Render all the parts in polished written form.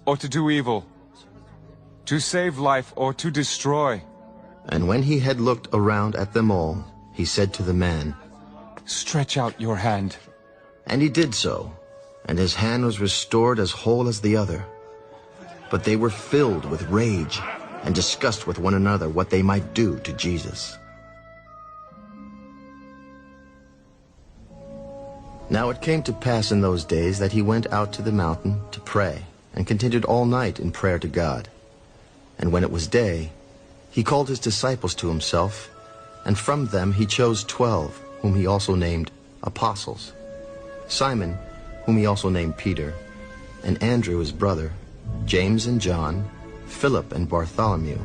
or to do evil, to save life or to destroy. And when he had looked around at them all, he said to the man, Stretch out your hand. And he did so, and his hand was restored as whole as the other. But they were filled with rage and discussed with one another what they might do to Jesus. Now it came to pass in those days that he went out to the mountain to pray, and continued all night in prayer to God. And when it was day, he called his disciples to himself, and from them he chose 12, whom he also named apostles: Simon, whom he also named Peter, and Andrew his brother, James and John, Philip and Bartholomew,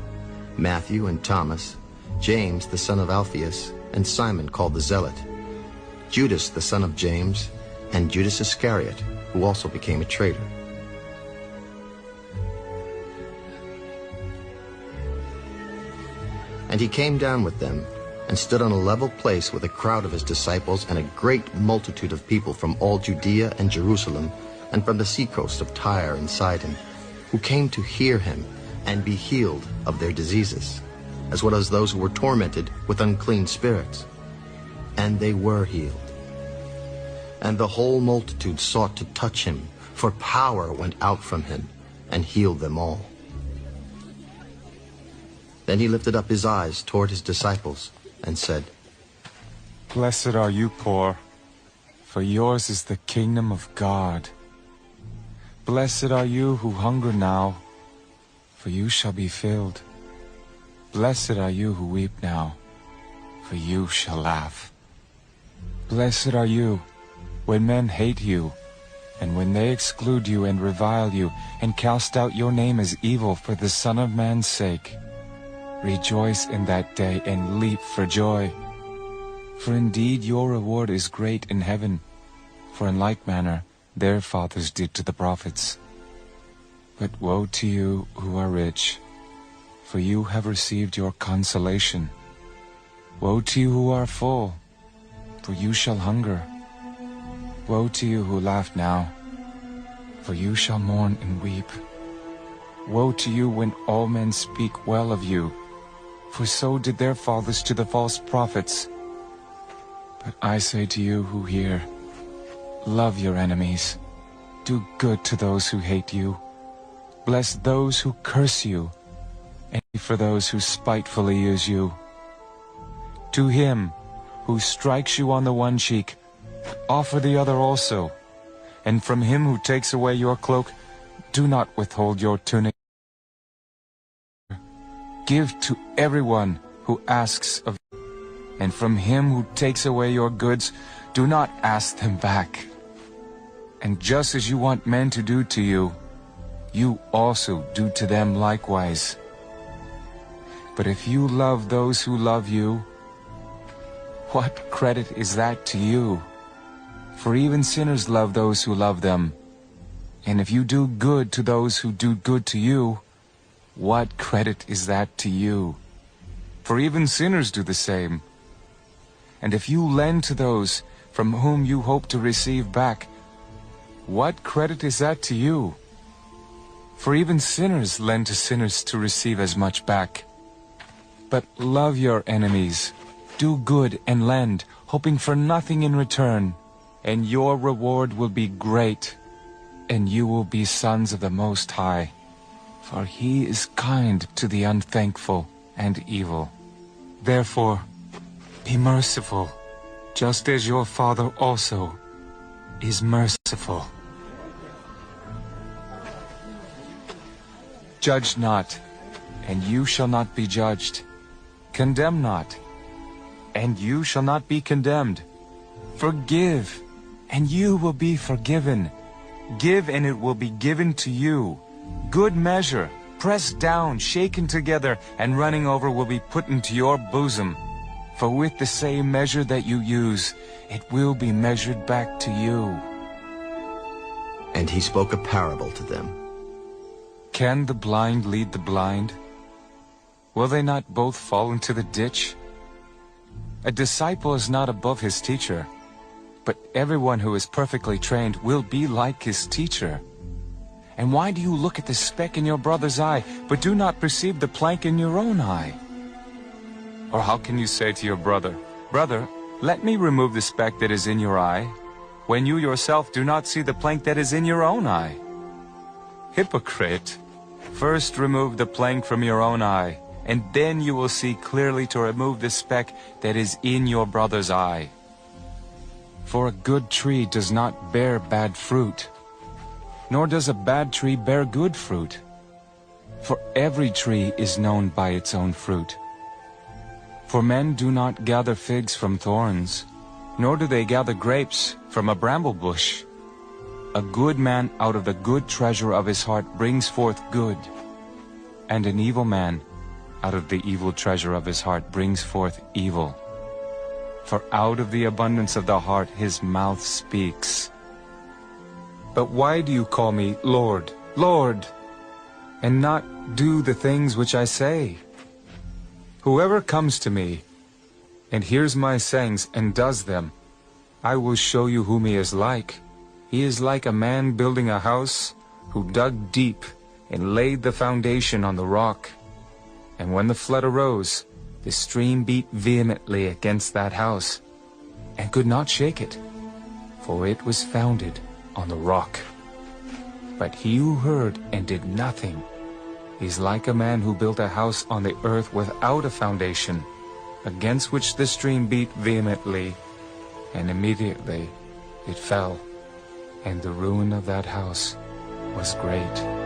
Matthew and Thomas, James the son of Alphaeus, and Simon called the Zealot, Judas the son of James, and Judas Iscariot, who also became a traitor. And he came down with them, and stood on a level place with a crowd of his disciples and a great multitude of people from all Judea and Jerusalem, and from the seacoast of Tyre and Sidon, who came to hear him and be healed of their diseases, as well as those who were tormented with unclean spirits. And they were healed. And the whole multitude sought to touch him, for power went out from him and healed them all. Then he lifted up his eyes toward his disciples and said, Blessed are you poor, for yours is the kingdom of God. Blessed are you who hunger now, for you shall be filled. Blessed are you who weep now, for you shall laugh. Blessed are you when men hate you, and when they exclude you and revile you, and cast out your name as evil for the Son of Man's sake. Rejoice in that day and leap for joy. For indeed your reward is great in heaven, for in like manner their fathers did to the prophets. But woe to you who are rich, for you have received your consolation. Woe to you who are full, for you shall hunger. Woe to you who laugh now, for you shall mourn and weep. Woe to you when all men speak well of you, for so did their fathers to the false prophets. But I say to you who hear, love your enemies, do good to those who hate you, bless those who curse you, and pray for those who spitefully use you. To him who strikes you on the one cheek, offer the other also, and from him who takes away your cloak, do not withhold your tunic. Give to everyone who asks of you, and from him who takes away your goods, do not ask them back. And just as you want men to do to you, you also do to them likewise. But if you love those who love you, what credit is that to you? For even sinners love those who love them. And if you do good to those who do good to you, what credit is that to you? For even sinners do the same. And if you lend to those from whom you hope to receive back, what credit is that to you? For even sinners lend to sinners to receive as much back. But love your enemies, do good and lend, hoping for nothing in return, and your reward will be great, and you will be sons of the Most High. For he is kind to the unthankful and evil. Therefore, be merciful, just as your Father also is merciful. Judge not, and you shall not be judged. Condemn not, and you shall not be condemned. Forgive, and you will be forgiven. Give, and it will be given to you. Good measure, pressed down, shaken together, and running over will be put into your bosom. For with the same measure that you use, it will be measured back to you. And he spoke a parable to them. Can the blind lead the blind? Will they not both fall into the ditch? A disciple is not above his teacher, but everyone who is perfectly trained will be like his teacher. And why do you look at the speck in your brother's eye, but do not perceive the plank in your own eye? Or how can you say to your brother, Brother, let me remove the speck that is in your eye, when you yourself do not see the plank that is in your own eye? Hypocrite! First remove the plank from your own eye, and then you will see clearly to remove the speck that is in your brother's eye. For a good tree does not bear bad fruit, nor does a bad tree bear good fruit. For every tree is known by its own fruit. For men do not gather figs from thorns, nor do they gather grapes from a bramble bush. A good man out of the good treasure of his heart brings forth good, and an evil man out of the evil treasure of his heart brings forth evil. For out of the abundance of the heart his mouth speaks. But why do you call me Lord, Lord, and not do the things which I say? Whoever comes to me and hears my sayings and does them, I will show you whom he is like. He is like a man building a house, who dug deep and laid the foundation on the rock. And when the flood arose, the stream beat vehemently against that house, and could not shake it, for it was founded on the rock. But he who heard and did nothing is like a man who built a house on the earth without a foundation, against which the stream beat vehemently, and immediately it fell, and the ruin of that house was great.